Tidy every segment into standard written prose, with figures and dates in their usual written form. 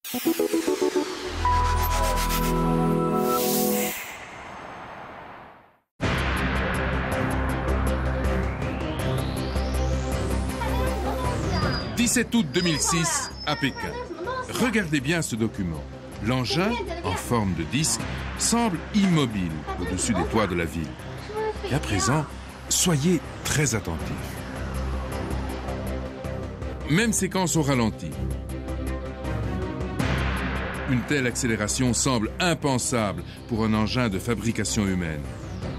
« 17 août 2006, à Pékin. Regardez bien ce document. L'engin, en forme de disque, semble immobile au-dessus des toits de la ville. Et à présent, soyez très attentifs. Même séquence au ralenti. Une telle accélération semble impensable pour un engin de fabrication humaine.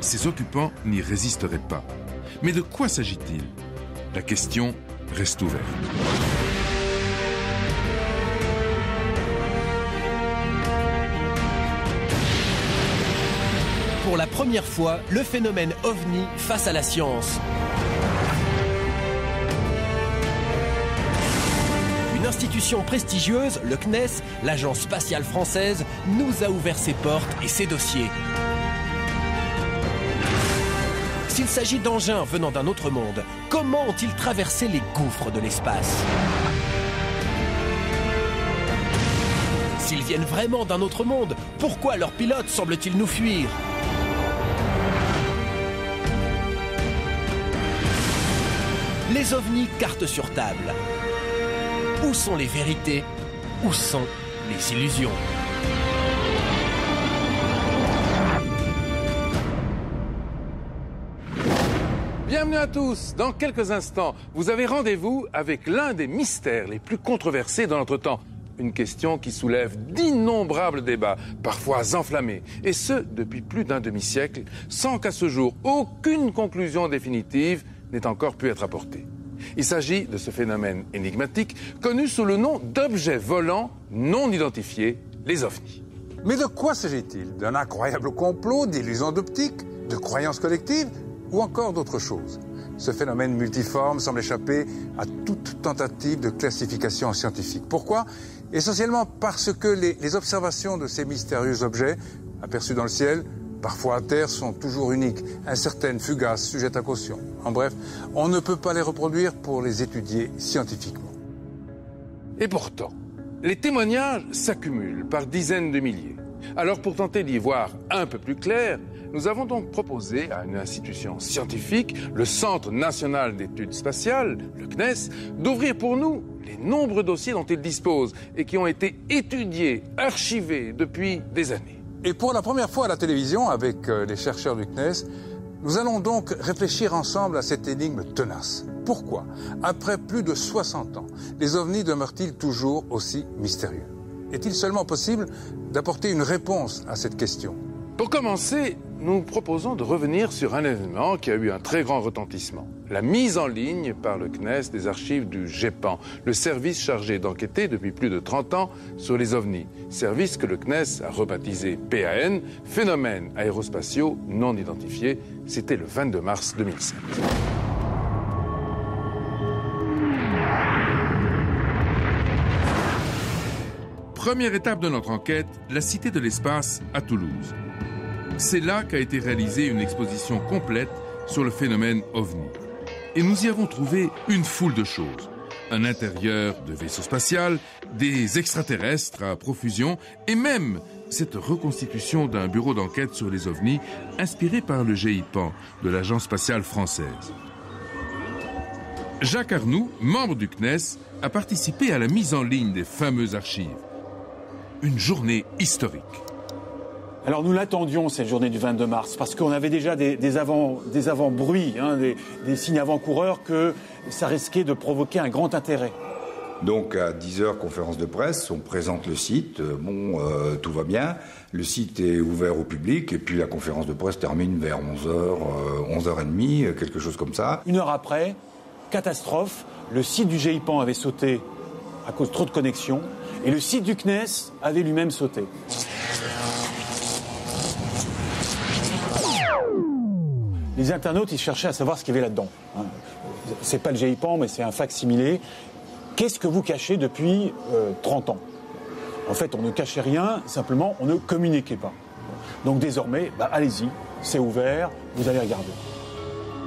Ses occupants n'y résisteraient pas. Mais de quoi s'agit-il? La question reste ouverte. Pour la première fois, le phénomène OVNI face à la science. Une institution prestigieuse, le CNES, l'Agence spatiale française, nous a ouvert ses portes et ses dossiers. S'il s'agit d'engins venant d'un autre monde, comment ont-ils traversé les gouffres de l'espace? S'ils viennent vraiment d'un autre monde, pourquoi leurs pilotes semblent-ils nous fuir? Les ovnis, carte sur table. Où sont les vérités? Où sont les illusions? Bienvenue à tous. Dans quelques instants, vous avez rendez-vous avec l'un des mystères les plus controversés de notre temps. Une question qui soulève d'innombrables débats, parfois enflammés, et ce, depuis plus d'un demi-siècle, sans qu'à ce jour, aucune conclusion définitive n'ait encore pu être apportée. Il s'agit de ce phénomène énigmatique, connu sous le nom d'objets volants non identifiés, les ovnis. Mais de quoi s'agit-il? D'un incroyable complot, d'illusions d'optique, de croyances collectives ou encore d'autres choses? Ce phénomène multiforme semble échapper à toute tentative de classification scientifique. Pourquoi? Essentiellement parce que les observations de ces mystérieux objets aperçus dans le ciel, parfois à terre, sont toujours uniques, incertaines, fugaces, sujettes à caution. En bref, on ne peut pas les reproduire pour les étudier scientifiquement. Et pourtant, les témoignages s'accumulent par dizaines de milliers. Alors pour tenter d'y voir un peu plus clair, nous avons donc proposé à une institution scientifique, le Centre national d'études spatiales, le CNES, d'ouvrir pour nous les nombreux dossiers dont il dispose et qui ont été étudiés, archivés depuis des années. Et pour la première fois à la télévision, avec les chercheurs du CNES, nous allons donc réfléchir ensemble à cette énigme tenace. Pourquoi, après plus de 60 ans, les ovnis demeurent-ils toujours aussi mystérieux? Est-il seulement possible d'apporter une réponse à cette question? Pour commencer, nous proposons de revenir sur un événement qui a eu un très grand retentissement. La mise en ligne par le CNES des archives du GEPAN, le service chargé d'enquêter depuis plus de 30 ans sur les ovnis. Service que le CNES a rebaptisé PAN, phénomènes aérospatiaux non identifiés. C'était le 22 mars 2007. Première étape de notre enquête, la Cité de l'Espace à Toulouse. C'est là qu'a été réalisée une exposition complète sur le phénomène OVNI. Et nous y avons trouvé une foule de choses. Un intérieur de vaisseau spatial, des extraterrestres à profusion et même cette reconstitution d'un bureau d'enquête sur les ovnis inspiré par le GEPAN de l'Agence spatiale française. Jacques Arnoux, membre du CNES, a participé à la mise en ligne des fameuses archives. Une journée historique. Alors nous l'attendions cette journée du 22 mars parce qu'on avait déjà des avant-bruits, des signes avant-coureurs que ça risquait de provoquer un grand intérêt. Donc à 10h, conférence de presse, on présente le site, tout va bien, le site est ouvert au public et puis la conférence de presse termine vers 11h, 11h30, quelque chose comme ça. Une heure après, catastrophe, le site du GEPAN avait sauté à cause de trop de connexions et le site du CNES avait lui-même sauté. Les internautes, ils cherchaient à savoir ce qu'il y avait là-dedans. C'est pas le GEPAN, mais c'est un fac-similé. Qu'est-ce que vous cachez depuis 30 ans? En fait, on ne cachait rien, simplement, on ne communiquait pas. Donc désormais, allez-y, c'est ouvert, vous allez regarder.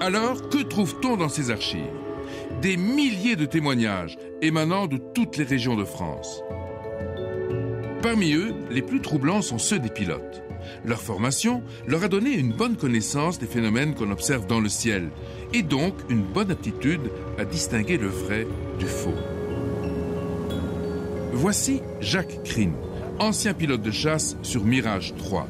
Alors, que trouve-t-on dans ces archives? Des milliers de témoignages émanant de toutes les régions de France. Parmi eux, les plus troublants sont ceux des pilotes. Leur formation leur a donné une bonne connaissance des phénomènes qu'on observe dans le ciel, et donc une bonne aptitude à distinguer le vrai du faux. Voici Jacques Crine, ancien pilote de chasse sur Mirage 3.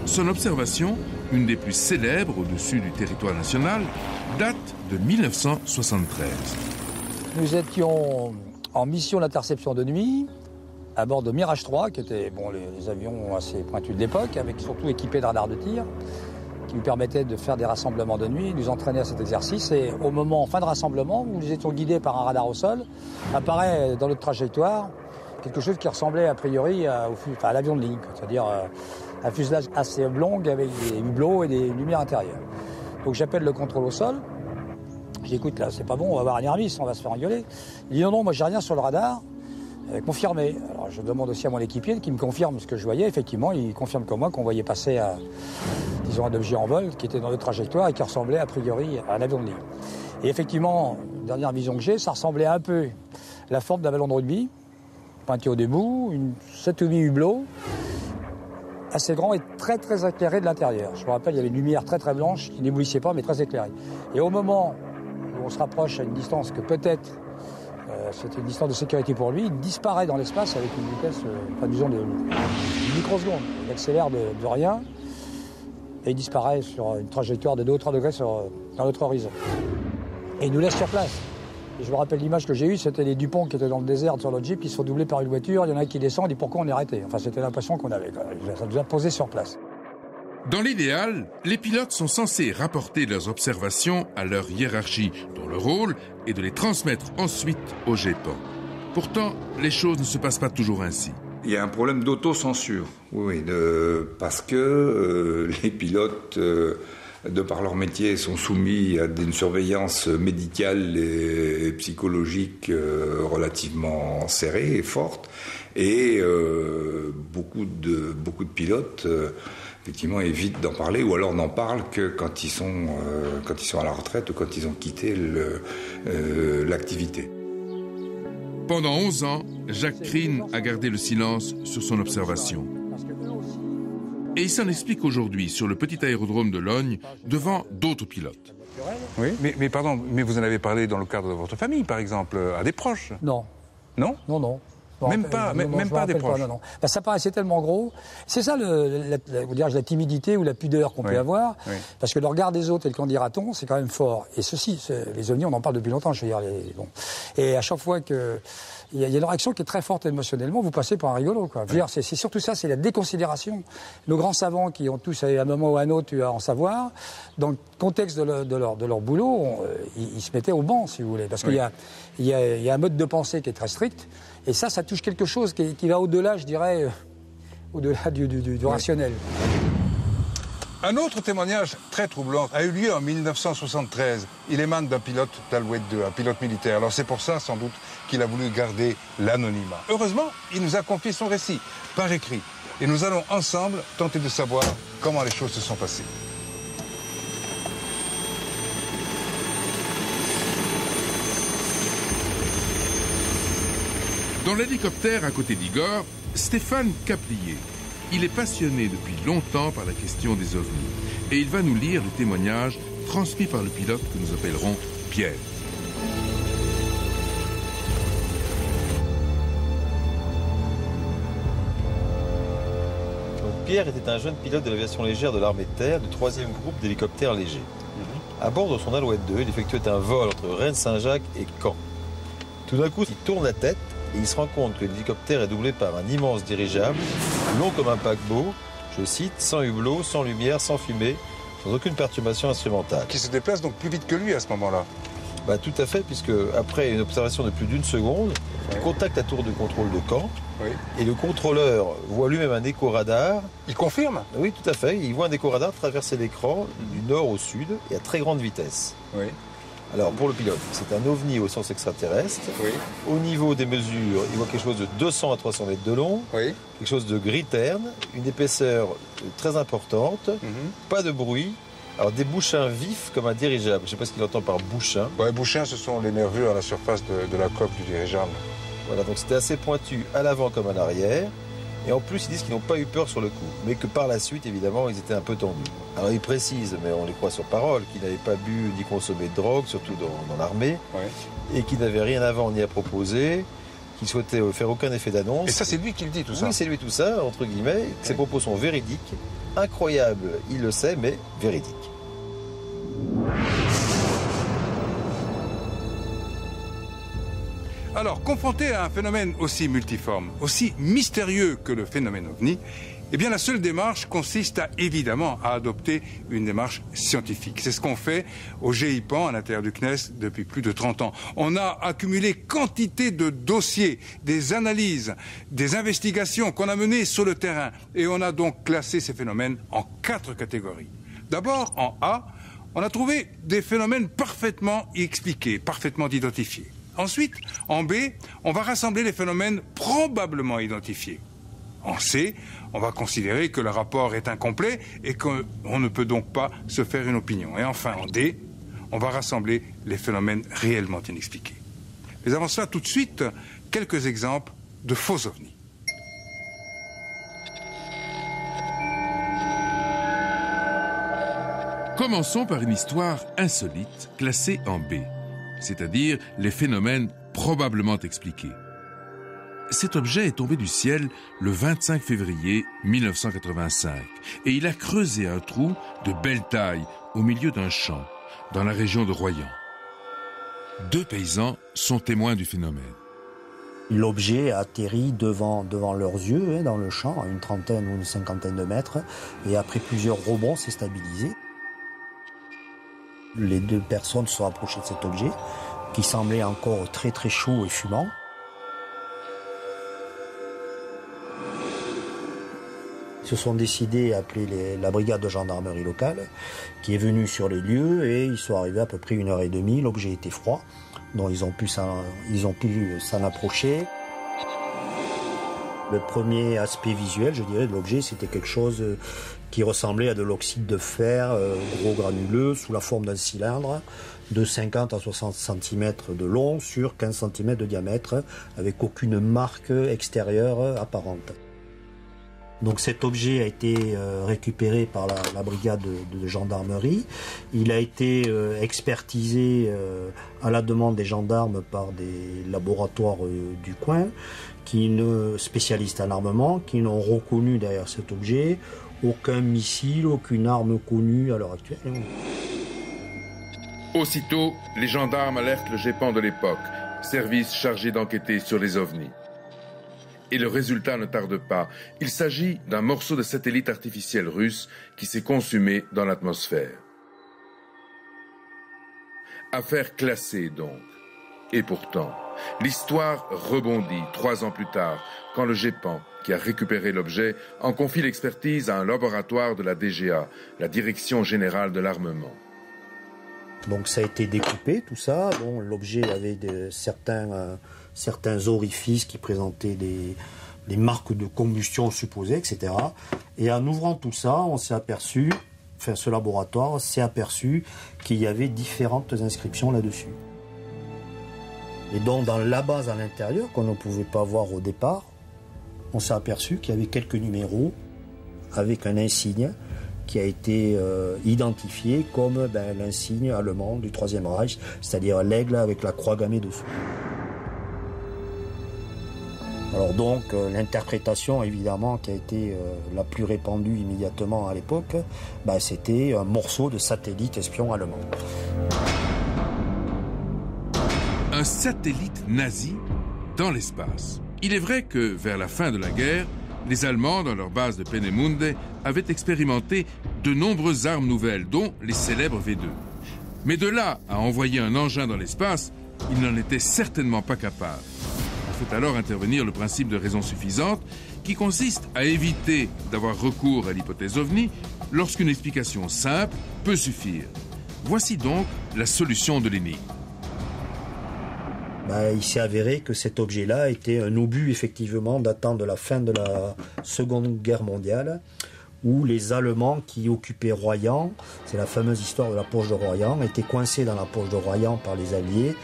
Son observation, une des plus célèbres au-dessus du territoire national, date de 1973. Nous étions en mission d'interception de nuit, à bord de Mirage 3, qui étaient les avions assez pointus de l'époque, avec surtout équipés de radars de tir, qui nous permettaient de faire des rassemblements de nuit, nous entraîner à cet exercice. Et au moment, en fin de rassemblement, où nous étions guidés par un radar au sol, apparaît dans notre trajectoire quelque chose qui ressemblait a priori à l'avion de ligne, c'est-à-dire un fuselage assez oblong avec des hublots et des lumières intérieures. Donc j'appelle le contrôle au sol. J'écoute là, c'est pas bon, on va avoir un airmiss, on va se faire engueuler. Il dit non, moi j'ai rien sur le radar. Confirmé. Alors je demande aussi à mon équipier qui me confirme ce que je voyais. Effectivement, il confirme comme moi qu'on voyait passer disons, un objet en vol qui était dans notre trajectoire et qui ressemblait a priori à un avion de ligne. Et effectivement, dernière vision que j'ai, ça ressemblait un peu à la forme d'un ballon de rugby, pointé au debout, 7 ou 8 hublots, assez grand et très très éclairé de l'intérieur. Je me rappelle, il y avait une lumière très très blanche qui n'éblouissait pas mais très éclairée. Et au moment où on se rapproche à une distance que peut-être c'était une distance de sécurité pour lui, il disparaît dans l'espace avec une vitesse, disons, de microsecondes. Il accélère de rien et il disparaît sur une trajectoire de 2 ou 3 degrés dans notre horizon. Et il nous laisse sur place. Et je me rappelle l'image que j'ai eue, c'était les Dupont qui étaient dans le désert sur leur Jeep, qui se font doubler par une voiture, il y en a un qui descend, il dit pourquoi on est arrêté. Enfin, c'était l'impression qu'on avait. Ça nous a posé sur place. Dans l'idéal, les pilotes sont censés rapporter leurs observations à leur hiérarchie, dont le rôle est de les transmettre ensuite au GEPAN. Pourtant, les choses ne se passent pas toujours ainsi. Il y a un problème d'autocensure, parce que les pilotes, de par leur métier, sont soumis à une surveillance médicale et psychologique relativement serrée et forte, et beaucoup de pilotes effectivement évitent d'en parler, ou alors n'en parlent que quand ils sont à la retraite ou quand ils ont quitté l'activité. Pendant 11 ans, Jacques Crine a gardé le silence sur son observation. Et il s'en explique aujourd'hui sur le petit aérodrome de Logne devant d'autres pilotes. Oui, mais pardon, mais vous en avez parlé dans le cadre de votre famille, par exemple, à des proches? Non. Non? Non, non. Même pas des proches. Non. Ben, ça paraissait tellement gros. C'est ça la timidité ou la pudeur qu'on peut avoir. Oui. Parce que le regard des autres et le qu'en dira-t-on, c'est quand même fort. Et ceci, les ovnis, on en parle depuis longtemps, je veux dire. Et à chaque fois que il y a une réaction qui est très forte émotionnellement, vous passez pour un rigolo, quoi. Oui. C'est surtout ça, c'est la déconsidération. Nos grands savants qui ont tous, à un moment ou à un autre, eu à en savoir, dans le contexte de leur boulot, ils se mettaient au banc, si vous voulez. Parce qu'il y a un mode de pensée qui est très strict. Et ça touche quelque chose qui va au-delà, je dirais, au-delà du rationnel. Un autre témoignage très troublant a eu lieu en 1973. Il émane d'un pilote d'Alouette 2, un pilote militaire. Alors c'est pour ça, sans doute, qu'il a voulu garder l'anonymat. Heureusement, il nous a confié son récit, par écrit. Et nous allons ensemble tenter de savoir comment les choses se sont passées. Dans l'hélicoptère à côté d'Igor, Stéphane Caplier. Il est passionné depuis longtemps par la question des ovnis. Et il va nous lire le témoignage transmis par le pilote que nous appellerons Pierre. Donc, Pierre était un jeune pilote de l'aviation légère de l'armée de terre du 3e groupe d'hélicoptères légers. À bord de son Alouette 2, il effectuait un vol entre Rennes-Saint-Jacques et Caen. Tout d'un coup, il tourne la tête et il se rend compte que l'hélicoptère est doublé par un immense dirigeable, long comme un paquebot, je cite, sans hublot, sans lumière, sans fumée, sans aucune perturbation instrumentale. Qui se déplace donc plus vite que lui à ce moment-là? Bah, tout à fait, puisque après une observation de plus d'1 seconde, il contacte la tour de contrôle de Caen, et le contrôleur voit lui-même un écho-radar. Il confirme? Oui, tout à fait. Il voit un écho-radar traverser l'écran du nord au sud et à très grande vitesse. Oui. Alors, pour le pilote, c'est un ovni au sens extraterrestre. Oui. Au niveau des mesures, il voit quelque chose de 200 à 300 mètres de long, oui. Quelque chose de gris terne, une épaisseur très importante, pas de bruit. Alors, des bouchins vifs comme un dirigeable. Je ne sais pas ce qu'il entend par bouchin. Ouais, bouchins, ce sont les nervures à la surface de la coque du dirigeable. Voilà, donc c'était assez pointu à l'avant comme à l'arrière. Et en plus, ils disent qu'ils n'ont pas eu peur sur le coup, mais que par la suite, évidemment, ils étaient un peu tendus. Alors ils précisent, mais on les croit sur parole, qu'ils n'avaient pas bu ni consommé de drogue, surtout dans l'armée, et qu'ils n'avaient rien à vendre ni à proposer, qu'ils souhaitaient faire aucun effet d'annonce. Et ça, c'est lui qui le dit, tout ça? Oui, c'est lui tout ça, entre guillemets, que ses propos sont véridiques, incroyables, il le sait, mais véridiques. Alors, confronté à un phénomène aussi multiforme, aussi mystérieux que le phénomène OVNI, eh bien, la seule démarche consiste évidemment à adopter une démarche scientifique. C'est ce qu'on fait au GIPAN, à l'intérieur du CNES, depuis plus de 30 ans. On a accumulé quantité de dossiers, des analyses, des investigations qu'on a menées sur le terrain. Et on a donc classé ces phénomènes en 4 catégories. D'abord, en A, on a trouvé des phénomènes parfaitement expliqués, parfaitement identifiés. Ensuite, en B, on va rassembler les phénomènes probablement identifiés. En C, on va considérer que le rapport est incomplet et qu'on ne peut donc pas se faire une opinion. Et enfin, en D, on va rassembler les phénomènes réellement inexpliqués. Mais avant cela, tout de suite, quelques exemples de faux ovnis. Commençons par une histoire insolite classée en B, c'est-à-dire les phénomènes probablement expliqués. Cet objet est tombé du ciel le 25 février 1985 et il a creusé un trou de belle taille au milieu d'un champ, dans la région de Royan. 2 paysans sont témoins du phénomène. L'objet a atterri devant leurs yeux, dans le champ, à une trentaine ou une cinquantaine de mètres, et après plusieurs rebonds, s'est stabilisé. Les 2 personnes se sont approchées de cet objet, qui semblait encore très très chaud et fumant. Ils se sont décidés à appeler la brigade de gendarmerie locale, qui est venue sur les lieux, et ils sont arrivés à peu près 1h30. L'objet était froid, donc ils ont pu s'en approcher. Le premier aspect visuel, je dirais, de l'objet, c'était quelque chose qui ressemblait à de l'oxyde de fer, gros granuleux, sous la forme d'un cylindre de 50 à 60 cm de long sur 15 cm de diamètre, avec aucune marque extérieure apparente. Donc cet objet a été récupéré par la brigade de gendarmerie. Il a été expertisé à la demande des gendarmes par des laboratoires du coin, spécialistes en armement, qui n'ont reconnu derrière cet objet aucun missile, aucune arme connue à l'heure actuelle. Aussitôt, les gendarmes alertent le GEPAN de l'époque, service chargé d'enquêter sur les ovnis. Et le résultat ne tarde pas. Il s'agit d'un morceau de satellite artificiel russe qui s'est consumé dans l'atmosphère. Affaire classée donc. Et pourtant, l'histoire rebondit 3 ans plus tard, quand le GEPAN, qui a récupéré l'objet, en confie l'expertise à un laboratoire de la DGA, la Direction Générale de l'Armement. Donc ça a été découpé, tout ça. Bon, l'objet avait certains orifices qui présentaient des marques de combustion supposées, etc. Et en ouvrant tout ça, on s'est aperçu, ce laboratoire s'est aperçu qu'il y avait différentes inscriptions là-dessus. Et donc dans la base à l'intérieur, qu'on ne pouvait pas voir au départ, on s'est aperçu qu'il y avait quelques numéros avec un insigne qui a été identifié comme l'insigne allemand du Troisième Reich, c'est-à-dire l'aigle avec la croix gammée dessous. Alors donc l'interprétation évidemment qui a été la plus répandue immédiatement à l'époque, c'était un morceau de satellite espion allemand. Un satellite nazi dans l'espace. Il est vrai que vers la fin de la guerre, les Allemands, dans leur base de Peenemünde, avaient expérimenté de nombreuses armes nouvelles, dont les célèbres V2. Mais de là à envoyer un engin dans l'espace, ils n'en étaient certainement pas capables. On fait alors intervenir le principe de raison suffisante, qui consiste à éviter d'avoir recours à l'hypothèse ovni lorsqu'une explication simple peut suffire. Voici donc la solution de l'énigme. Il s'est avéré que cet objet-là était un obus effectivement datant de la fin de la Seconde Guerre mondiale, où les Allemands qui occupaient Royan, c'est la fameuse histoire de la poche de Royan, étaient coincés dans la poche de Royan par les Alliés,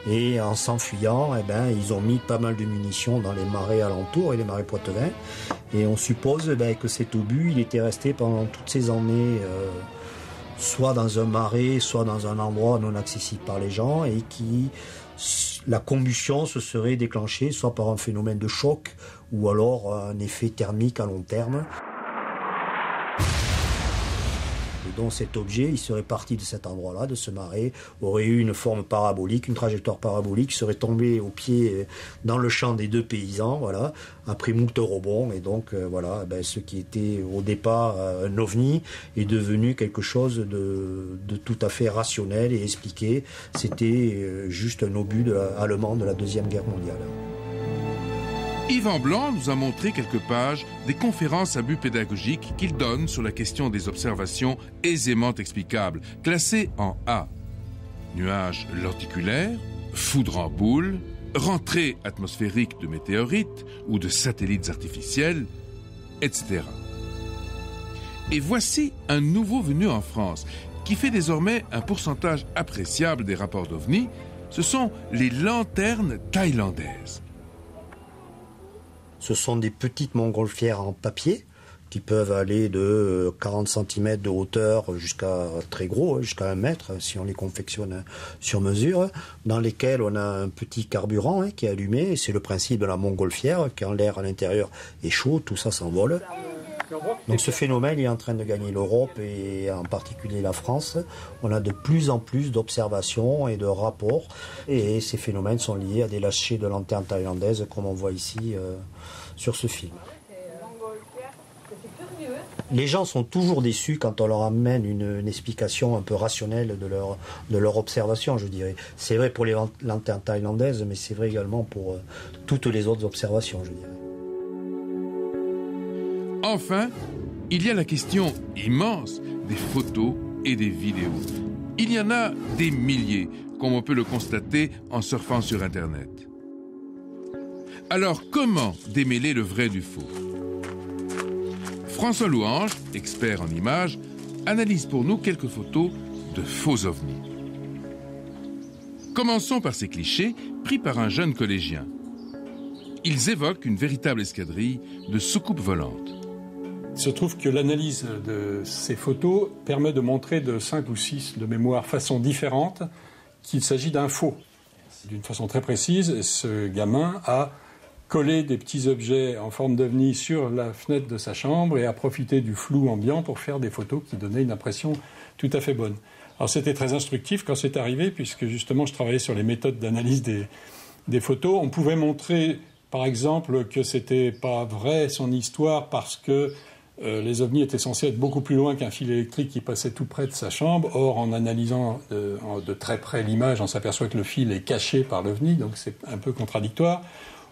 Et en s'enfuyant, ils ont mis pas mal de munitions dans les marais alentours et les marais poitevins. Et on suppose que cet obus, il était resté pendant toutes ces années, soit dans un marais, soit dans un endroit non accessible par les gens, et la combustion se serait déclenchée soit par un phénomène de choc ou alors un effet thermique à long terme. Et donc cet objet, il serait parti de cet endroit-là, de ce marais, aurait eu une forme parabolique, une trajectoire parabolique, serait tombé au pied dans le champ des deux paysans, voilà, après moult rebonds. Et donc ce qui était au départ un ovni est devenu quelque chose de tout à fait rationnel et expliqué. C'était juste un obus allemand de la Deuxième Guerre mondiale. Yvan Blanc nous a montré quelques pages des conférences à but pédagogique qu'il donne sur la question des observations aisément explicables, classées en A. Nuages lenticulaires, foudre en boule, rentrée atmosphérique de météorites ou de satellites artificiels, etc. Et voici un nouveau venu en France, qui fait désormais un pourcentage appréciable des rapports d'OVNI, ce sont les lanternes thaïlandaises. Ce sont des petites montgolfières en papier qui peuvent aller de 40 cm de hauteur jusqu'à très gros, jusqu'à 1 mètre, si on les confectionne sur mesure, dans lesquelles on a un petit carburant qui est allumé. C'est le principe de la montgolfière, quand l'air à l'intérieur est chaud, tout ça s'envole. Donc ce phénomène est en train de gagner l'Europe et en particulier la France. On a de plus en plus d'observations et de rapports. Et ces phénomènes sont liés à des lâchers de lanternes thaïlandaises, comme on voit ici sur ce film. Les gens sont toujours déçus quand on leur amène une explication un peu rationnelle de leur observation, je dirais. C'est vrai pour les lanternes thaïlandaises, mais c'est vrai également pour toutes les autres observations, je dirais. Enfin, il y a la question immense des photos et des vidéos. Il y en a des milliers, comme on peut le constater en surfant sur Internet. Alors, comment démêler le vrai du faux ? François Louange, expert en images, analyse pour nous quelques photos de faux ovnis. Commençons par ces clichés pris par un jeune collégien. Ils évoquent une véritable escadrille de soucoupes volantes. Il se trouve que l'analyse de ces photos permet de montrer de 5 ou 6 de mémoire façons différentes qu'il s'agit d'un faux. D'une façon très précise, ce gamin a collé des petits objets en forme d'ovni sur la fenêtre de sa chambre et a profité du flou ambiant pour faire des photos qui donnaient une impression tout à fait bonne. Alors c'était très instructif quand c'est arrivé, puisque justement je travaillais sur les méthodes d'analyse des photos. On pouvait montrer par exemple que c'était pas vrai son histoire parce que les ovnis étaient censés être beaucoup plus loin qu'un fil électrique qui passait tout près de sa chambre. Or, en analysant de très près l'image, on s'aperçoit que le fil est caché par l'ovni, donc c'est un peu contradictoire.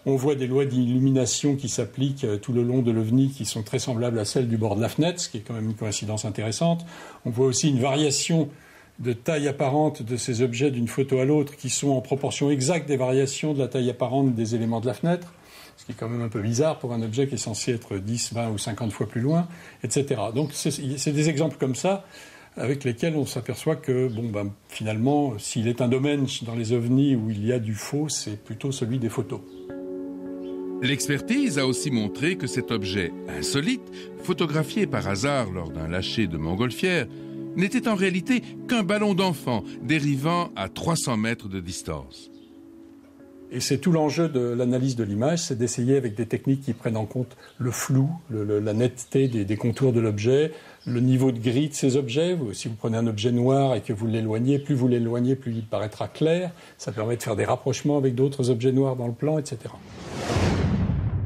On voit des lois d'illumination qui s'appliquent tout le long de l'ovni qui sont très semblables à celles du bord de la fenêtre, ce qui est quand même une coïncidence intéressante. On voit aussi une variation de taille apparente de ces objets d'une photo à l'autre qui sont en proportion exacte des variations de la taille apparente des éléments de la fenêtre, ce qui est quand même un peu bizarre pour un objet qui est censé être 10, 20 ou 50 fois plus loin, etc. Donc c'est des exemples comme ça avec lesquels on s'aperçoit que finalement, s'il est un domaine dans les ovnis où il y a du faux, c'est plutôt celui des photos. L'expertise a aussi montré que cet objet insolite, photographié par hasard lors d'un lâcher de montgolfière, n'était en réalité qu'un ballon d'enfant dérivant à 300 mètres de distance. Et c'est tout l'enjeu de l'analyse de l'image, c'est d'essayer avec des techniques qui prennent en compte le flou, la netteté des contours de l'objet, le niveau de gris de ces objets. Si vous prenez un objet noir et que vous l'éloignez, plus il paraîtra clair. Ça permet de faire des rapprochements avec d'autres objets noirs dans le plan, etc.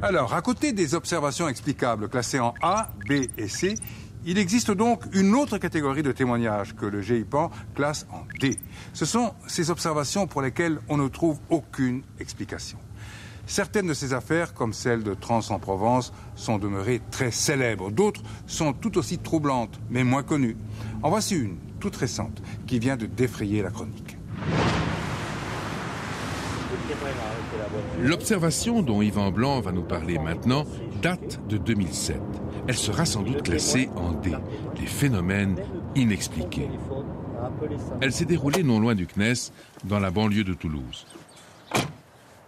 Alors, à côté des observations explicables classées en A, B et C, il existe donc une autre catégorie de témoignages que le GIPAN classe en D. Ce sont ces observations pour lesquelles on ne trouve aucune explication. Certaines de ces affaires, comme celle de Trans-en-Provence, sont demeurées très célèbres. D'autres sont tout aussi troublantes, mais moins connues. En voici une, toute récente, qui vient de défrayer la chronique. L'observation dont Yvan Blanc va nous parler maintenant date de 2007. Elle sera sans doute classée en D, les phénomènes inexpliqués. Elle s'est déroulée non loin du CNES, dans la banlieue de Toulouse.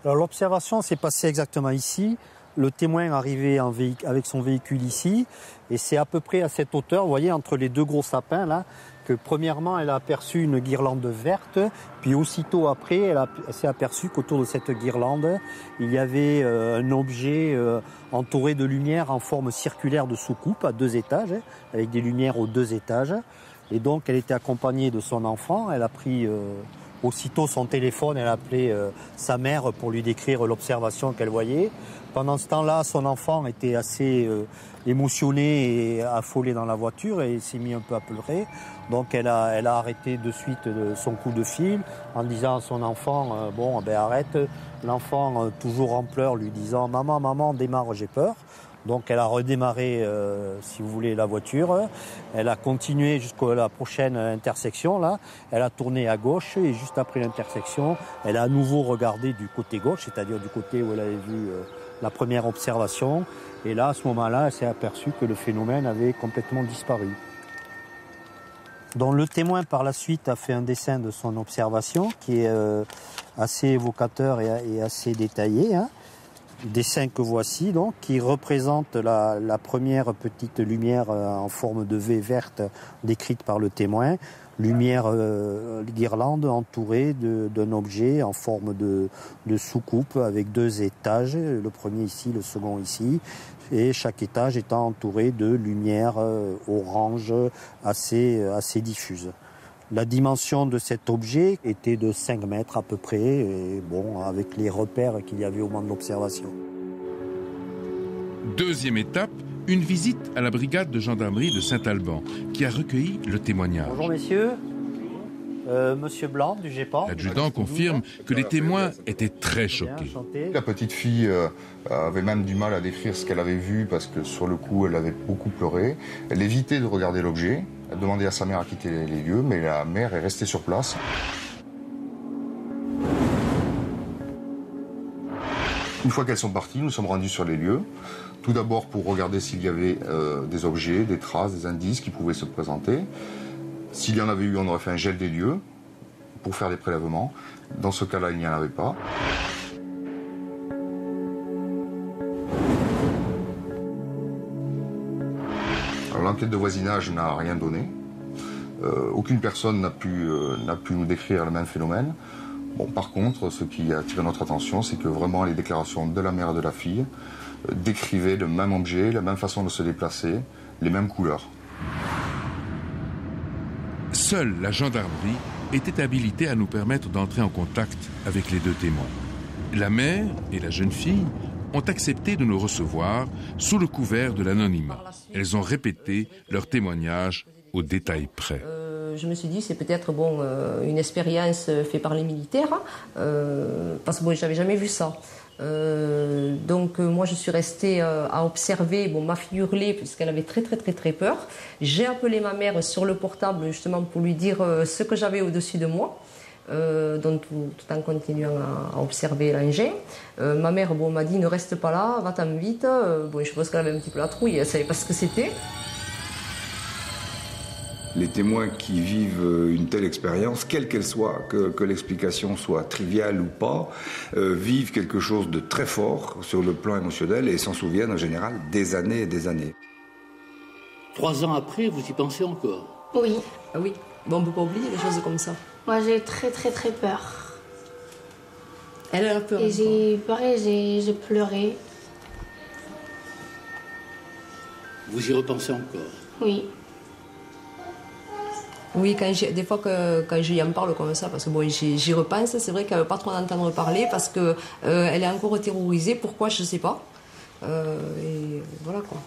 Alors l'observation s'est passée exactement ici. Le témoin arrivait avec son véhicule ici, et c'est à peu près à cette hauteur, vous voyez, entre les deux gros sapins là, que premièrement elle a aperçu une guirlande verte, puis aussitôt après elle s'est aperçue qu'autour de cette guirlande il y avait un objet entouré de lumière en forme circulaire de soucoupe à 2 étages, avec des lumières aux 2 étages. Et donc elle était accompagnée de son enfant, elle a pris aussitôt son téléphone, elle a appelé sa mère pour lui décrire l'observation qu'elle voyait. Pendant ce temps-là, son enfant était assez émotionné et affolé dans la voiture et s'est mis un peu à pleurer. Donc elle a arrêté de suite son coup de fil en disant à son enfant arrête. L'enfant, toujours en pleurs, lui disant maman, démarre, j'ai peur. Donc elle a redémarré, si vous voulez, la voiture. Elle a continué jusqu'à la prochaine intersection. Là, elle a tourné à gauche et juste après l'intersection, elle a à nouveau regardé du côté gauche, c'est-à-dire du côté où elle avait vu la première observation. Et là, à ce moment-là, elle s'est aperçue que le phénomène avait complètement disparu. Donc le témoin, par la suite, a fait un dessin de son observation qui est assez évocateur et assez détaillé. Dessin que voici, donc, qui représente la première petite lumière en forme de V verte décrite par le témoin. Lumière guirlande entourée d'un objet en forme de soucoupe avec 2 étages, le premier ici, le second ici, et chaque étage étant entouré de lumière orange assez diffuse. La dimension de cet objet était de 5 mètres à peu près, et avec les repères qu'il y avait au moment de l'observation. Deuxième étape, une visite à la brigade de gendarmerie de Saint-Alban, qui a recueilli le témoignage. Bonjour messieurs, monsieur Blanc du GEPAN. L'adjudant confirme que les témoins étaient très choqués. La petite fille avait même du mal à décrire ce qu'elle avait vu parce que sur le coup elle avait beaucoup pleuré. Elle évitait de regarder l'objet. Elle demandait à sa mère à quitter les lieux, mais la mère est restée sur place. Une fois qu'elles sont parties, nous sommes rendus sur les lieux. Tout d'abord pour regarder s'il y avait des objets, des traces, des indices qui pouvaient se présenter. S'il y en avait eu, on aurait fait un gel des lieux pour faire des prélèvements. Dans ce cas-là, il n'y en avait pas. L'enquête de voisinage n'a rien donné. Aucune personne n'a pu nous décrire le même phénomène. Par contre, ce qui a attiré notre attention, c'est que vraiment les déclarations de la mère et de la fille décrivaient le même objet, la même façon de se déplacer, les mêmes couleurs. Seule la gendarmerie était habilitée à nous permettre d'entrer en contact avec les 2 témoins. La mère et la jeune fille ont accepté de nous recevoir sous le couvert de l'anonymat. Elles ont répété leur témoignage au détail près. Je me suis dit c'est peut-être une expérience faite par les militaires parce que j'avais jamais vu ça. Donc moi je suis restée à observer ma fille hurler puisqu'elle avait très peur. J'ai appelé ma mère sur le portable justement pour lui dire ce que j'avais au-dessus de moi. Donc tout en continuant à observer l'engin. Ma mère m'a dit ne reste pas là, va-t'en vite. Je pense qu'elle avait un petit peu la trouille, elle ne savait pas ce que c'était. Les témoins qui vivent une telle expérience, quelle qu'elle soit, que l'explication soit triviale ou pas, vivent quelque chose de très fort sur le plan émotionnel et s'en souviennent en général des années et des années. 3 ans après, vous y pensez encore? Oui. Ah oui. On ne peut pas oublier des choses comme ça. Moi, j'ai très peur. Elle a peur. Et j'ai pleuré. Vous y repensez encore? Oui. Oui, des fois quand j'y en parle comme ça, parce que j'y repense, c'est vrai qu'elle ne veut pas trop en entendre parler parce qu'elle est encore terrorisée. Pourquoi, je ne sais pas. Et voilà quoi.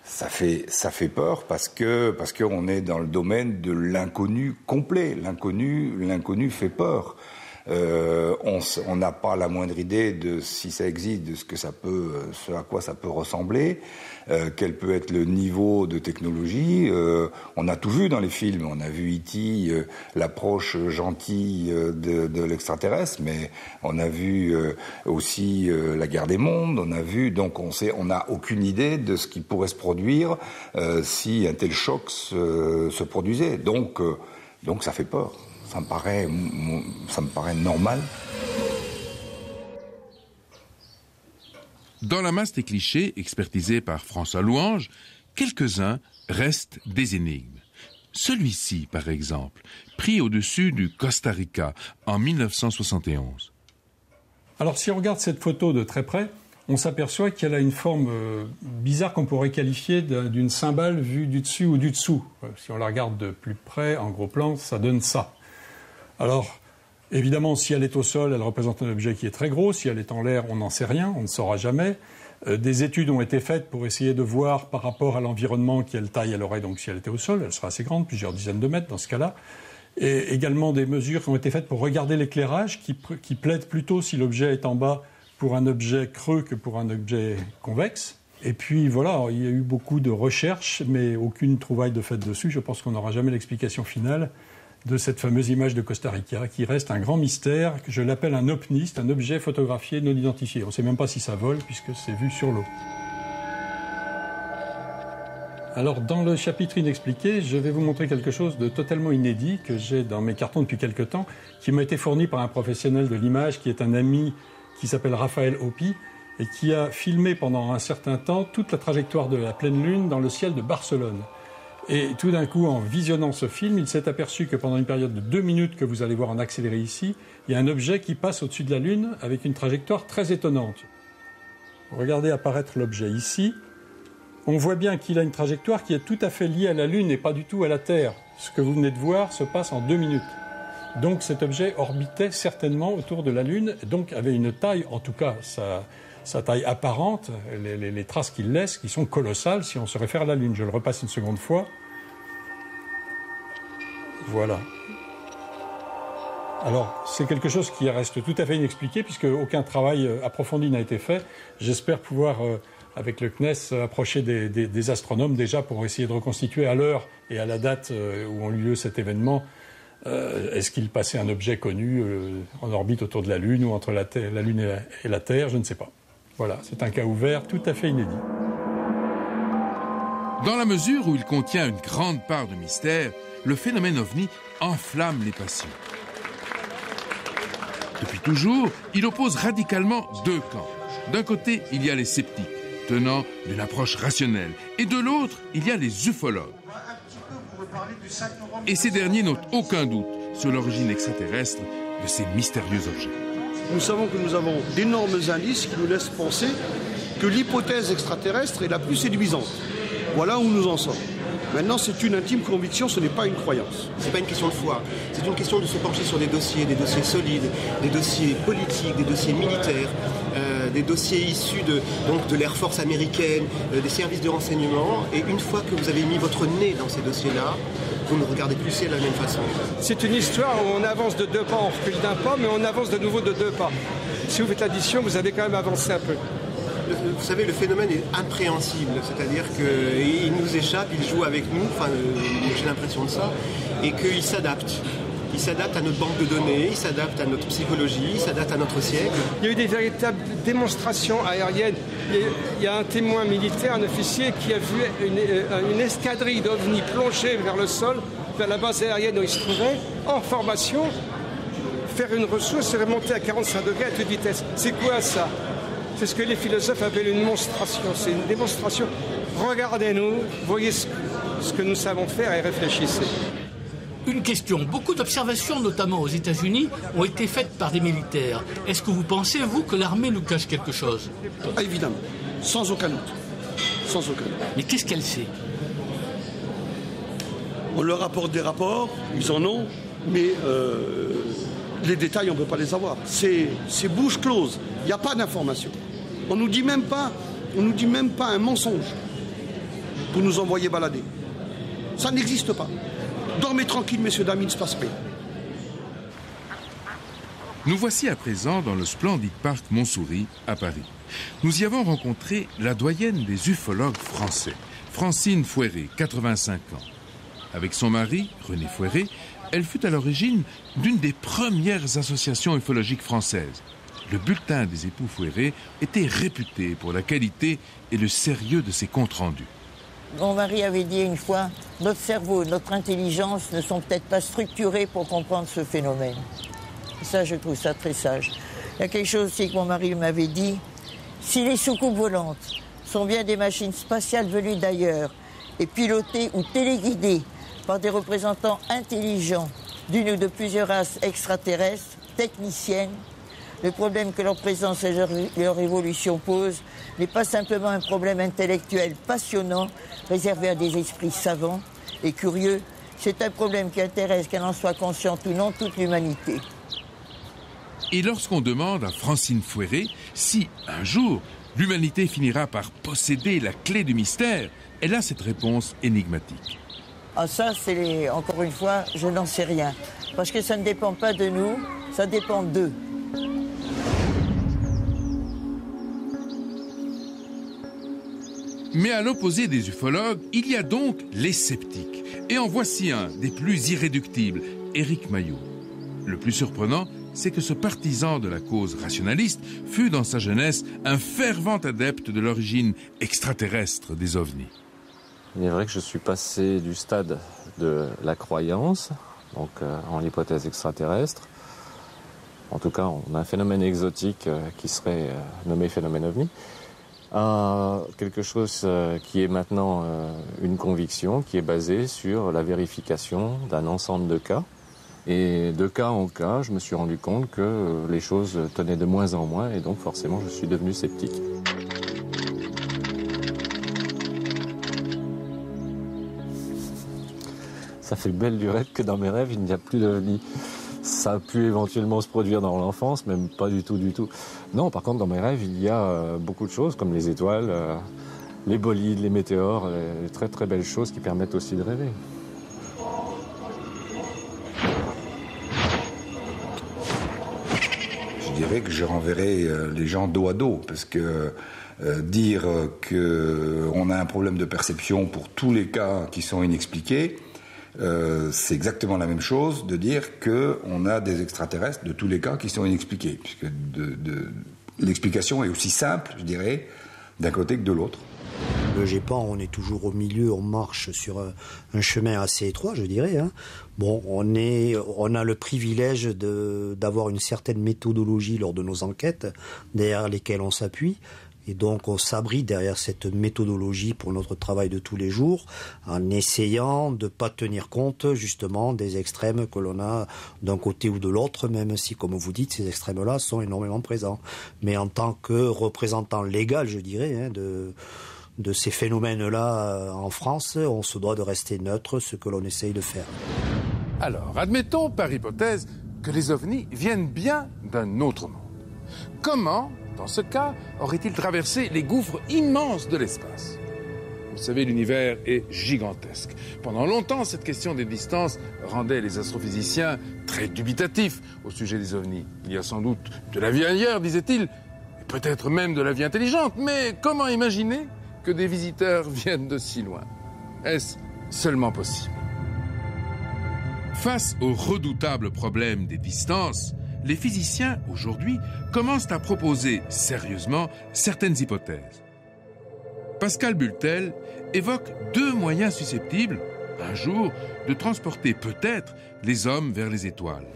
Ça fait peur parce qu'on est dans le domaine de l'inconnu complet. L'inconnu fait peur. On n'a pas la moindre idée de si ça existe, de ce à quoi ça peut ressembler, quel peut être le niveau de technologie. On a tout vu dans les films. On a vu E.T., l'approche gentille de l'extraterrestre, mais on a vu aussi la guerre des mondes. Donc on n'a aucune idée de ce qui pourrait se produire si un tel choc se produisait. Donc Donc ça fait peur. Ça me paraît normal. Dans la masse des clichés, expertisés par François Louange, quelques-uns restent des énigmes. Celui-ci, par exemple, pris au-dessus du Costa Rica en 1971. Alors si on regarde cette photo de très près, on s'aperçoit qu'elle a une forme bizarre qu'on pourrait qualifier d'une cymbale vue du dessus ou du dessous. Si on la regarde de plus près, en gros plan, ça donne ça. Alors, évidemment, si elle est au sol, elle représente un objet qui est très gros. Si elle est en l'air, on n'en sait rien, on ne saura jamais. Des études ont été faites pour essayer de voir par rapport à l'environnement quelle taille elle aurait. Donc si elle était au sol, elle serait assez grande, plusieurs dizaines de mètres dans ce cas-là. Et également des mesures qui ont été faites pour regarder l'éclairage, qui plaident plutôt si l'objet est en bas pour un objet creux que pour un objet convexe. Et puis voilà, il y a eu beaucoup de recherches, mais aucune trouvaille de fait dessus. Je pense qu'on n'aura jamais l'explication finale de cette fameuse image de Costa Rica, qui reste un grand mystère, que je l'appelle un opniste, un objet photographié non identifié. On ne sait même pas si ça vole, puisque c'est vu sur l'eau. Alors, dans le chapitre inexpliqué, je vais vous montrer quelque chose de totalement inédit que j'ai dans mes cartons depuis quelque temps, qui m'a été fourni par un professionnel de l'image, qui est un ami qui s'appelle Raphaël Hopi, et qui a filmé pendant un certain temps toute la trajectoire de la pleine lune dans le ciel de Barcelone. Et tout d'un coup, en visionnant ce film, il s'est aperçu que pendant une période de 2 minutes que vous allez voir en accéléré ici, il y a un objet qui passe au-dessus de la Lune avec une trajectoire très étonnante. Regardez apparaître l'objet ici. On voit bien qu'il a une trajectoire qui est tout à fait liée à la Lune et pas du tout à la Terre. Ce que vous venez de voir se passe en 2 minutes. Donc cet objet orbitait certainement autour de la Lune, donc avait une taille, en tout cas sa taille apparente, les traces qu'il laisse, qui sont colossales si on se réfère à la Lune. Je le repasse une seconde fois. Voilà. Alors, c'est quelque chose qui reste tout à fait inexpliqué, puisque aucun travail approfondi n'a été fait. J'espère pouvoir, avec le CNES, approcher des astronomes déjà pour essayer de reconstituer à l'heure et à la date où ont eu lieu cet événement. Est-ce qu'il passait un objet connu en orbite autour de la Lune ou entre la Lune et la Terre? Je ne sais pas. Voilà, c'est un cas ouvert tout à fait inédit. Dans la mesure où il contient une grande part de mystère, le phénomène OVNI enflamme les passions. Depuis toujours, il oppose radicalement 2 camps. D'un côté, il y a les sceptiques, tenant d'une approche rationnelle, et de l'autre, il y a les ufologues. Et ces derniers n'ont aucun doute sur l'origine extraterrestre de ces mystérieux objets. Nous savons que nous avons d'énormes indices qui nous laissent penser que l'hypothèse extraterrestre est la plus séduisante. Voilà où nous en sommes. Maintenant, c'est une intime conviction, ce n'est pas une croyance. Ce n'est pas une question de foi, c'est une question de se pencher sur des dossiers solides, des dossiers politiques, des dossiers militaires, des dossiers issus de l'Air Force américaine, des services de renseignement. Et une fois que vous avez mis votre nez dans ces dossiers-là, vous ne regardez plus le ciel de la même façon. C'est une histoire où on avance de 2 pas, on recule d'un pas, mais on avance de nouveau de 2 pas. Si vous faites l'addition, vous avez quand même avancé un peu. Vous savez, le phénomène est impréhensible, c'est-à-dire qu'il nous échappe, il joue avec nous, enfin, j'ai l'impression de ça, et qu'il s'adapte. Il s'adapte à notre banque de données, il s'adapte à notre psychologie, il s'adapte à notre siècle. Il y a eu des véritables démonstrations aériennes. Il y a un témoin militaire, un officier, qui a vu une escadrille d'ovnis plonger vers le sol, vers la base aérienne où il se trouvait, en formation, faire une ressource et remonter à 45 degrés à toute vitesse. C'est quoi ça? C'est ce que les philosophes appellent une monstration. C'est une démonstration. Regardez-nous, voyez ce que nous savons faire et réfléchissez. Une question. Beaucoup d'observations, notamment aux États-Unis, ont été faites par des militaires. Est-ce que vous pensez, vous, que l'armée nous cache quelque chose? Ah, évidemment. Sans aucun doute. Sans aucun doute. Mais qu'est-ce qu'elle sait? On leur apporte des rapports, ils en ont, mais les détails, on ne peut pas les avoir. C'est bouche close. Il n'y a pas d'information. On nous dit même pas un mensonge pour nous envoyer balader. Ça n'existe pas. Dormez tranquille, messieurs, dames, il ne se passe rien. Nous voici à présent dans le splendide parc Montsouris, à Paris. Nous y avons rencontré la doyenne des ufologues français, Francine Fouéré, 85 ans. Avec son mari, René Fouéré, elle fut à l'origine d'une des premières associations ufologiques françaises. Le bulletin des époux Fouéré était réputé pour la qualité et le sérieux de ses comptes rendus. Mon mari avait dit une fois, notre cerveau, notre intelligence ne sont peut-être pas structurés pour comprendre ce phénomène. Et ça, je trouve ça très sage. Il y a quelque chose aussi que mon mari m'avait dit. Si les soucoupes volantes sont bien des machines spatiales venues d'ailleurs et pilotées ou téléguidées par des représentants intelligents d'une ou de plusieurs races extraterrestres, techniciennes, le problème que leur présence et leur évolution posent n'est pas simplement un problème intellectuel passionnant, réservé à des esprits savants et curieux, c'est un problème qui intéresse, qu'elle en soit consciente ou non, toute l'humanité. Et lorsqu'on demande à Francine Fouéré si, un jour, l'humanité finira par posséder la clé du mystère, elle a cette réponse énigmatique. Ah ça, encore une fois, je n'en sais rien. Parce que ça ne dépend pas de nous, ça dépend d'eux. Mais à l'opposé des ufologues, il y a donc les sceptiques. Et en voici un des plus irréductibles, Éric Maillot. Le plus surprenant, c'est que ce partisan de la cause rationaliste fut dans sa jeunesse un fervent adepte de l'origine extraterrestre des ovnis. Il est vrai que je suis passé du stade de la croyance, donc en l'hypothèse extraterrestre. En tout cas, on a un phénomène exotique qui serait nommé phénomène ovni, à quelque chose qui est maintenant une conviction, qui est basée sur la vérification d'un ensemble de cas. Et de cas en cas, je me suis rendu compte que les choses tenaient de moins en moins et donc forcément je suis devenu sceptique. Ça fait belle lurette que dans mes rêves, il n'y a plus d'ovnis. Ça a pu éventuellement se produire dans l'enfance, mais pas du tout, du tout. Non, par contre, dans mes rêves, il y a beaucoup de choses, comme les étoiles, les bolides, les météores, les très très belles choses qui permettent aussi de rêver. Je dirais que je renverrai les gens dos à dos, parce que dire qu'on a un problème de perception pour tous les cas qui sont inexpliqués, c'est exactement la même chose de dire qu'on a des extraterrestres de tous les cas qui sont inexpliqués, puisque l'explication est aussi simple, je dirais, d'un côté que de l'autre. Le GEPAN, on est toujours au milieu, on marche sur un chemin assez étroit, je dirais. Hein. Bon, on a le privilège d'avoir une certaine méthodologie lors de nos enquêtes, derrière lesquelles on s'appuie. Et donc on s'abrite derrière cette méthodologie pour notre travail de tous les jours, en essayant de ne pas tenir compte justement des extrêmes que l'on a d'un côté ou de l'autre, même si, comme vous dites, ces extrêmes-là sont énormément présents. Mais en tant que représentant légal, je dirais, hein, de ces phénomènes-là en France, on se doit de rester neutre, ce que l'on essaye de faire. Alors, admettons par hypothèse que les ovnis viennent bien d'un autre monde. Comment, dans ce cas, aurait-il traversé les gouffres immenses de l'espace? Vous savez, l'univers est gigantesque. Pendant longtemps, cette question des distances rendait les astrophysiciens très dubitatifs au sujet des ovnis. Il y a sans doute de la vie ailleurs, disait-il, et peut-être même de la vie intelligente, mais comment imaginer que des visiteurs viennent de si loin? Est-ce seulement possible? Face au redoutable problème des distances, les physiciens, aujourd'hui, commencent à proposer sérieusement certaines hypothèses. Pascal Bultel évoque deux moyens susceptibles, un jour, de transporter peut-être les hommes vers les étoiles.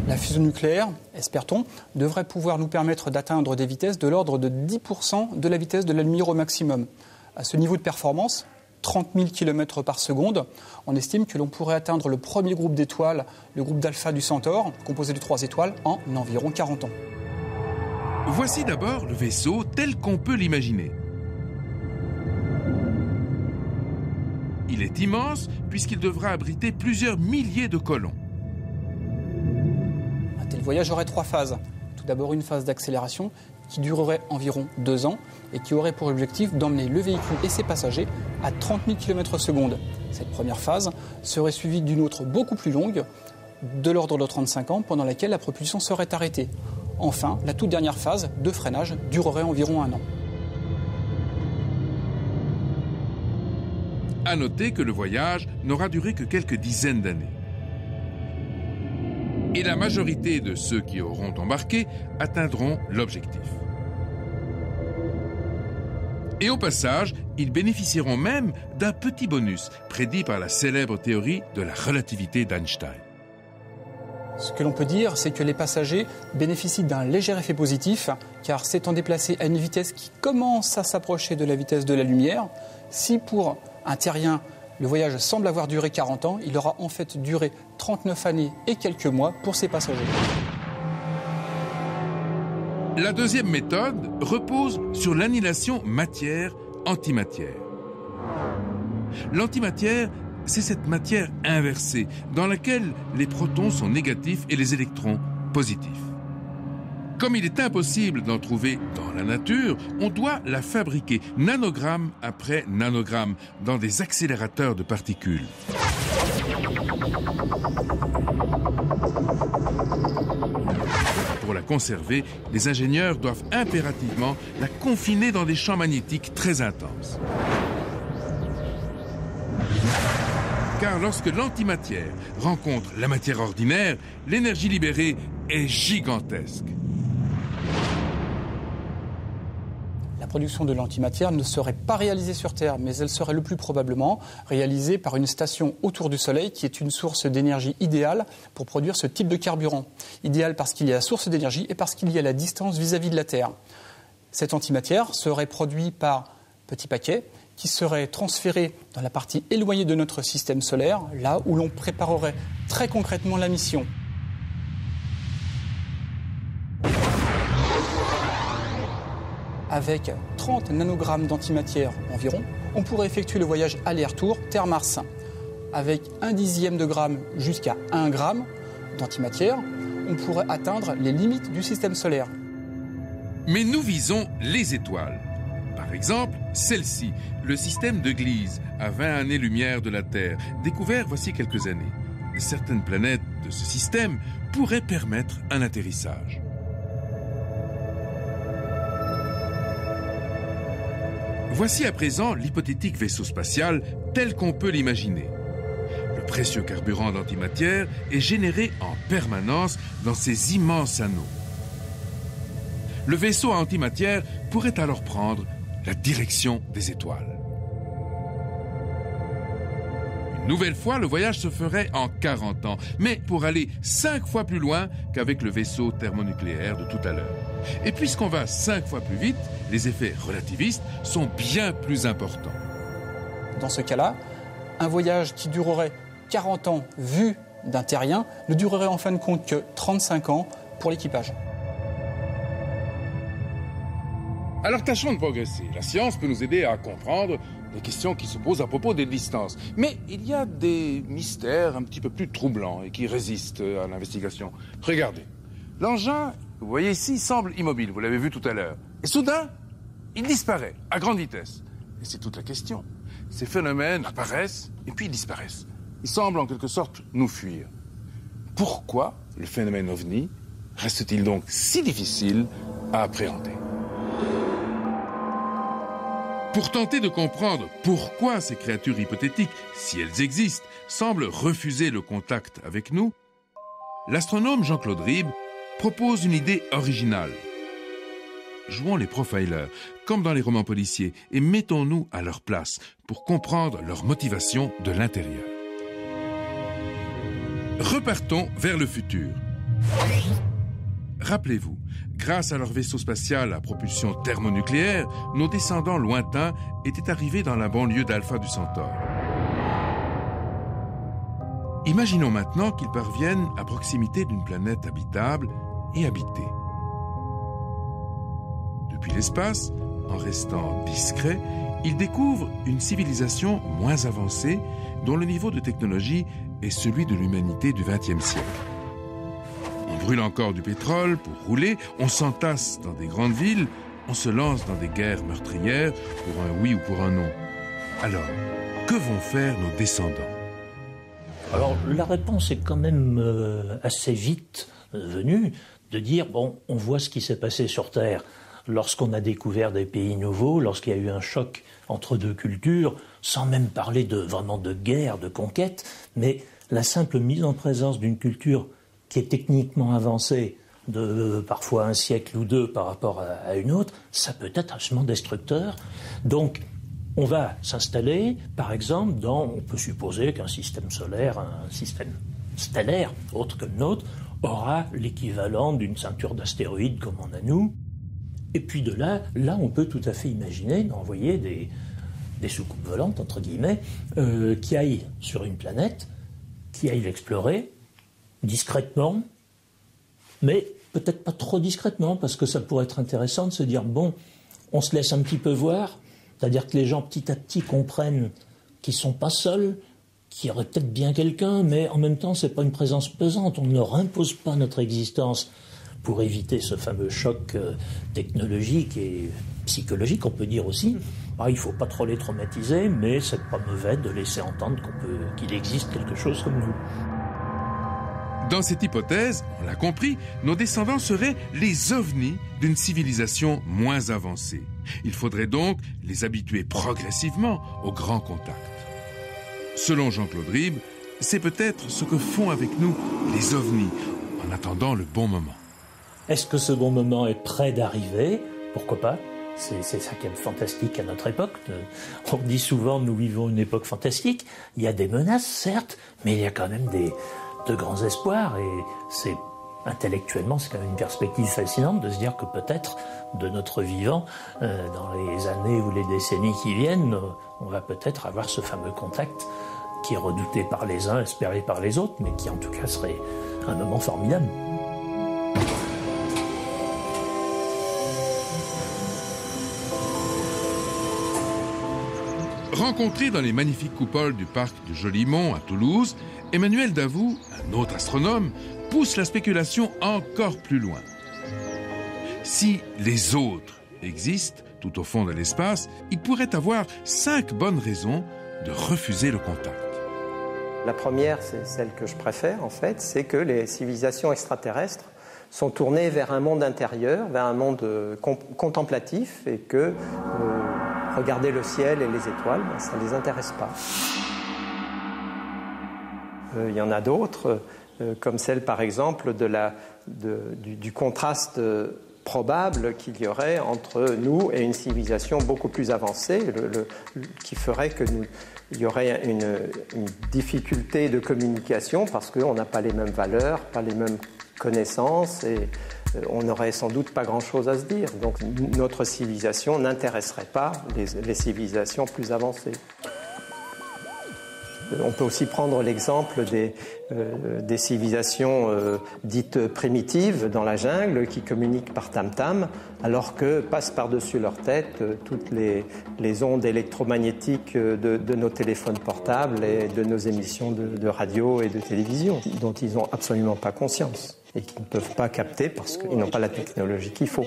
La fusion nucléaire, espère-t-on, devrait pouvoir nous permettre d'atteindre des vitesses de l'ordre de 10% de la vitesse de la lumière au maximum. À ce niveau de performance, 30 000 km par seconde, on estime que l'on pourrait atteindre le premier groupe d'étoiles, le groupe d'Alpha du Centaure, composé de 3 étoiles, en environ 40 ans. Voici d'abord le vaisseau tel qu'on peut l'imaginer. Il est immense puisqu'il devra abriter plusieurs milliers de colons. Un tel voyage aurait 3 phases. Tout d'abord une phase d'accélération qui durerait environ 2 ans et qui aurait pour objectif d'emmener le véhicule et ses passagers à 30 000 km/s. Cette première phase serait suivie d'une autre beaucoup plus longue, de l'ordre de 35 ans, pendant laquelle la propulsion serait arrêtée. Enfin, la toute dernière phase de freinage durerait environ 1 an. À noter que le voyage n'aura duré que quelques dizaines d'années. Et la majorité de ceux qui auront embarqué atteindront l'objectif. Et au passage, Ils bénéficieront même d'un petit bonus, prédit par la célèbre théorie de la relativité d'Einstein. Ce que l'on peut dire, c'est que les passagers bénéficient d'un léger effet positif, car s'étant déplacés à une vitesse qui commence à s'approcher de la vitesse de la lumière, si pour un terrien, le voyage semble avoir duré 40 ans, il aura en fait duré 39 années et quelques mois pour ces passagers. La deuxième méthode repose sur l'annihilation matière-antimatière. L'antimatière, c'est cette matière inversée dans laquelle les protons sont négatifs et les électrons positifs. Comme il est impossible d'en trouver dans la nature, on doit la fabriquer nanogramme après nanogramme dans des accélérateurs de particules. Pour la conserver, les ingénieurs doivent impérativement la confiner dans des champs magnétiques très intenses. Car lorsque l'antimatière rencontre la matière ordinaire, l'énergie libérée est gigantesque. La production de l'antimatière ne serait pas réalisée sur Terre, mais elle serait le plus probablement réalisée par une station autour du Soleil qui est une source d'énergie idéale pour produire ce type de carburant. Idéal parce qu'il y a la source d'énergie et parce qu'il y a la distance vis-à-vis de la Terre. Cette antimatière serait produite par petits paquets qui serait transféré dans la partie éloignée de notre système solaire, là où l'on préparerait très concrètement la mission. Avec 30 nanogrammes d'antimatière environ, on pourrait effectuer le voyage aller-retour Terre-Mars. Avec 1/10 de gramme jusqu'à 1 gramme d'antimatière, on pourrait atteindre les limites du système solaire. Mais nous visons les étoiles. Par exemple, celle-ci, le système de Gliese, à 20 années-lumière de la Terre, découvert voici quelques années. Certaines planètes de ce système pourraient permettre un atterrissage. Voici à présent l'hypothétique vaisseau spatial tel qu'on peut l'imaginer. Le précieux carburant d'antimatière est généré en permanence dans ces immenses anneaux. Le vaisseau à antimatière pourrait alors prendre la direction des étoiles. Une nouvelle fois, le voyage se ferait en 40 ans, mais pour aller 5 fois plus loin qu'avec le vaisseau thermonucléaire de tout à l'heure. Et puisqu'on va 5 fois plus vite, les effets relativistes sont bien plus importants. Dans ce cas-là, un voyage qui durerait 40 ans vu d'un terrien ne durerait en fin de compte que 35 ans pour l'équipage. Alors tâchons de progresser. La science peut nous aider à comprendre les questions qui se posent à propos des distances. Mais il y a des mystères un petit peu plus troublants et qui résistent à l'investigation. Regardez, l'engin, vous voyez ici, semble immobile, vous l'avez vu tout à l'heure. Et soudain, il disparaît à grande vitesse. Et c'est toute la question. Ces phénomènes apparaissent et puis ils disparaissent. Ils semblent en quelque sorte nous fuir. Pourquoi le phénomène OVNI reste-t-il donc si difficile à appréhender ? Pour tenter de comprendre pourquoi ces créatures hypothétiques, si elles existent, semblent refuser le contact avec nous, l'astronome Jean-Claude Ribes propose une idée originale. Jouons les profilers, comme dans les romans policiers, et mettons-nous à leur place pour comprendre leur motivation de l'intérieur. Repartons vers le futur. Rappelez-vous, grâce à leur vaisseau spatial à propulsion thermonucléaire, nos descendants lointains étaient arrivés dans la banlieue d'Alpha du Centaure. Imaginons maintenant qu'ils parviennent à proximité d'une planète habitable et habitée. Depuis l'espace, en restant discrets, ils découvrent une civilisation moins avancée dont le niveau de technologie est celui de l'humanité du XXe siècle. On brûle encore du pétrole pour rouler, on s'entasse dans des grandes villes, on se lance dans des guerres meurtrières pour un oui ou pour un non. Alors, que vont faire nos descendants ? Alors, la réponse est quand même assez vite venue de dire, bon, on voit ce qui s'est passé sur Terre lorsqu'on a découvert des pays nouveaux, lorsqu'il y a eu un choc entre deux cultures, sans même parler vraiment de guerre, de conquête, mais la simple mise en présence d'une culture qui est techniquement avancée de parfois un siècle ou deux par rapport à une autre, ça peut être absolument destructeur. Donc, On va s'installer, par exemple, on peut supposer qu'un système solaire, un système stellaire, autre que le nôtre, aura l'équivalent d'une ceinture d'astéroïdes comme on a nous. Et puis de là, on peut tout à fait imaginer d'envoyer des soucoupes volantes, entre guillemets, qui aillent sur une planète, qui aillent l'explorer discrètement, mais peut-être pas trop discrètement, parce que ça pourrait être intéressant de se dire, bon, on se laisse un petit peu voir, c'est-à-dire que les gens petit à petit comprennent qu'ils ne sont pas seuls, qu'il y aurait peut-être bien quelqu'un, mais en même temps, ce n'est pas une présence pesante, on ne leur impose pas notre existence pour éviter ce fameux choc technologique et psychologique, on peut dire aussi. Il ne faut pas trop les traumatiser, mais c'est pas mauvais de laisser entendre qu'il existe quelque chose comme nous. Dans cette hypothèse, on l'a compris, nos descendants seraient les ovnis d'une civilisation moins avancée. Il faudrait donc les habituer progressivement au grand contact. Selon Jean-Claude Ribes, c'est peut-être ce que font avec nous les ovnis en attendant le bon moment. Est-ce que ce bon moment est près d'arriver? Pourquoi pas? C'est ça qui est fantastique à notre époque. On dit souvent nous vivons une époque fantastique. Il y a des menaces, certes, mais il y a quand même de grands espoirs et intellectuellement, c'est quand même une perspective fascinante de se dire que peut-être, de notre vivant, dans les années ou les décennies qui viennent, on va peut-être avoir ce fameux contact qui est redouté par les uns, espéré par les autres, mais qui en tout cas serait un moment formidable. Rencontré dans les magnifiques coupoles du parc de Jolimont à Toulouse, Emmanuel Davout, un autre astronome, pousse la spéculation encore plus loin. Si les autres existent tout au fond de l'espace, il pourrait avoir 5 bonnes raisons de refuser le contact. La première, c'est celle que je préfère en fait, c'est que les civilisations extraterrestres sont tournées vers un monde intérieur, vers un monde contemplatif et que regarder le ciel et les étoiles, ça ne les intéresse pas. Il y en a d'autres, comme celle par exemple du contraste probable qu'il y aurait entre nous et une civilisation beaucoup plus avancée, qui ferait qu'il y aurait une difficulté de communication parce qu'on n'a pas les mêmes valeurs, pas les mêmes connaissances et on n'aurait sans doute pas grand-chose à se dire. Donc notre civilisation n'intéresserait pas les civilisations plus avancées. On peut aussi prendre l'exemple des civilisations dites primitives dans la jungle qui communiquent par tam-tam alors que passent par-dessus leur tête toutes les ondes électromagnétiques de nos téléphones portables et de nos émissions de radio et de télévision dont ils n'ont absolument pas conscience et qu'ils ne peuvent pas capter parce qu'ils n'ont pas la technologie qu'il faut.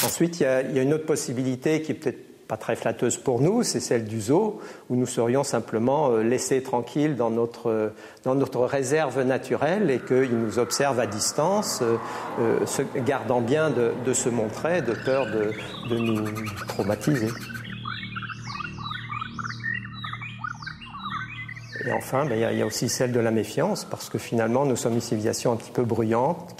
Ensuite, il y a une autre possibilité qui est peut-être pas très flatteuse pour nous, c'est celle du zoo, où nous serions simplement laissés tranquilles dans notre réserve naturelle et qu'ils nous observent à distance, se gardant bien de se montrer, de peur de nous traumatiser. Et enfin, il y a aussi celle de la méfiance, parce que finalement, nous sommes une civilisation un petit peu bruyante,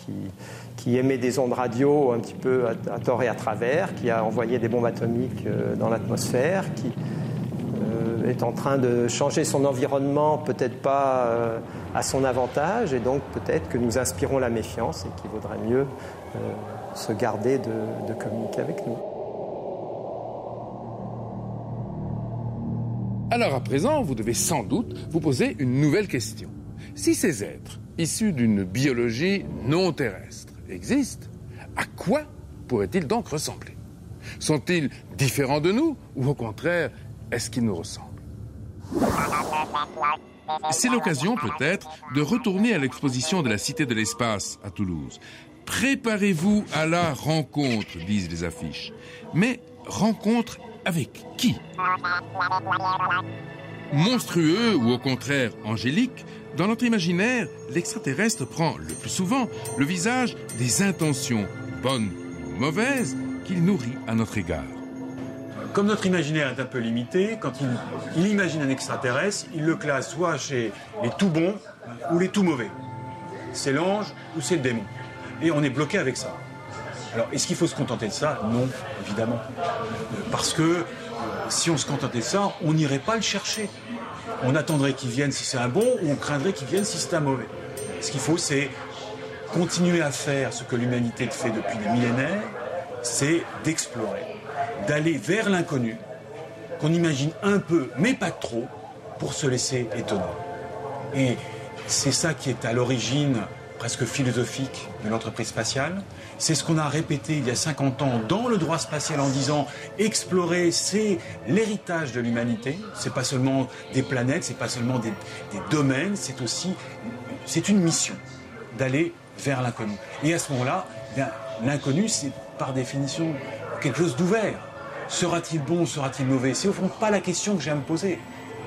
qui émet des ondes radio un petit peu à tort et à travers, qui a envoyé des bombes atomiques dans l'atmosphère, qui est en train de changer son environnement, peut-être pas à son avantage, et donc peut-être que nous inspirons la méfiance et qu'il vaudrait mieux se garder de communiquer avec nous. Alors à présent, vous devez sans doute vous poser une nouvelle question. Si ces êtres, issus d'une biologie non terrestre, existent, à quoi pourraient-ils donc ressembler? Sont-ils différents de nous ou au contraire, est-ce qu'ils nous ressemblent? C'est l'occasion peut-être de retourner à l'exposition de la Cité de l'Espace à Toulouse. Préparez-vous à la rencontre, disent les affiches. Mais rencontre avec qui? Monstrueux ou au contraire angélique, dans notre imaginaire, l'extraterrestre prend le plus souvent le visage des intentions, bonnes ou mauvaises, qu'il nourrit à notre égard. Comme notre imaginaire est un peu limité, quand il imagine un extraterrestre, il le classe soit chez les tout bons ou les tout mauvais. C'est l'ange ou c'est le démon. Et on est bloqué avec ça. Alors, est-ce qu'il faut se contenter de ça? Non, évidemment. Parce que si on se contentait de ça, on n'irait pas le chercher. On attendrait qu'il vienne si c'est un bon, ou on craindrait qu'il vienne si c'est un mauvais. Ce qu'il faut, c'est continuer à faire ce que l'humanité fait depuis des millénaires, c'est d'explorer, d'aller vers l'inconnu, qu'on imagine un peu, mais pas trop, pour se laisser étonner. Et c'est ça qui est à l'origine presque philosophique de l'entreprise spatiale. C'est ce qu'on a répété il y a 50 ans dans le droit spatial en disant explorer, c'est l'héritage de l'humanité. C'est pas seulement des planètes, c'est pas seulement des domaines, c'est une mission d'aller vers l'inconnu. Et à ce moment-là, l'inconnu, c'est par définition quelque chose d'ouvert. Sera-t-il bon, sera-t-il mauvais? C'est au fond pas la question que j'ai à me poser.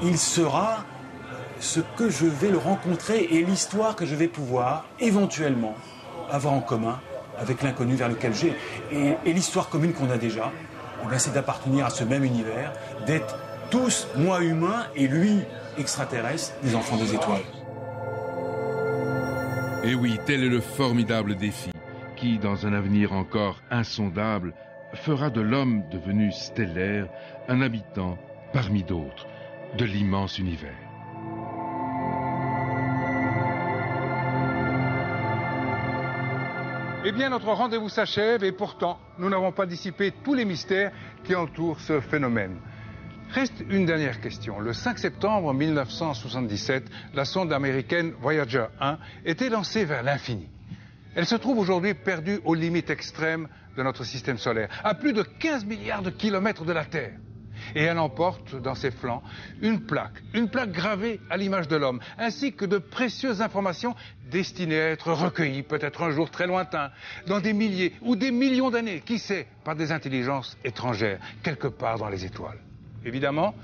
Il sera ce que je vais le rencontrer et l'histoire que je vais pouvoir éventuellement avoir en commun avec l'inconnu vers lequel j'ai. Et l'histoire commune qu'on a déjà, c'est d'appartenir à ce même univers, d'être tous, moi humain et lui extraterrestre, des enfants des étoiles. Et oui, tel est le formidable défi qui, dans un avenir encore insondable, fera de l'homme devenu stellaire un habitant parmi d'autres de l'immense univers. Eh bien, notre rendez-vous s'achève et pourtant, nous n'avons pas dissipé tous les mystères qui entourent ce phénomène. Reste une dernière question. Le 5 septembre 1977, la sonde américaine Voyager 1 était lancée vers l'infini. Elle se trouve aujourd'hui perdue aux limites extrêmes de notre système solaire, à plus de 15 milliards de kilomètres de la Terre. Et elle emporte dans ses flancs une plaque gravée à l'image de l'homme, ainsi que de précieuses informations destinées à être recueillies, peut-être un jour très lointain, dans des milliers ou des millions d'années, qui sait, par des intelligences étrangères, quelque part dans les étoiles. Évidemment,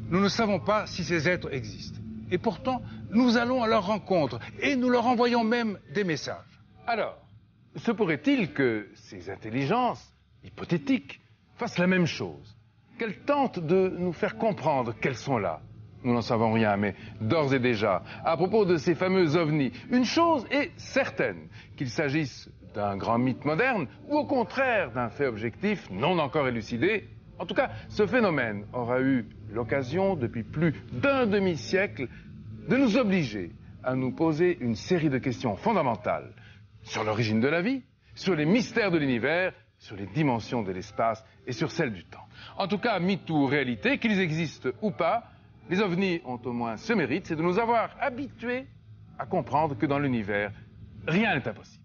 nous ne savons pas si ces êtres existent. Et pourtant, nous allons à leur rencontre et nous leur envoyons même des messages. Alors, se pourrait-il que ces intelligences hypothétiques fassent la même chose? Qu'elles tentent de nous faire comprendre qu'elles sont là? Nous n'en savons rien, mais d'ores et déjà, à propos de ces fameux ovnis, une chose est certaine, qu'il s'agisse d'un grand mythe moderne ou au contraire d'un fait objectif non encore élucidé. En tout cas, ce phénomène aura eu l'occasion, depuis plus d'un demi-siècle, de nous obliger à nous poser une série de questions fondamentales sur l'origine de la vie, sur les mystères de l'univers, sur les dimensions de l'espace et sur celles du temps. En tout cas, mythe ou réalité, qu'ils existent ou pas, les ovnis ont au moins ce mérite, c'est de nous avoir habitués à comprendre que dans l'univers, rien n'est impossible.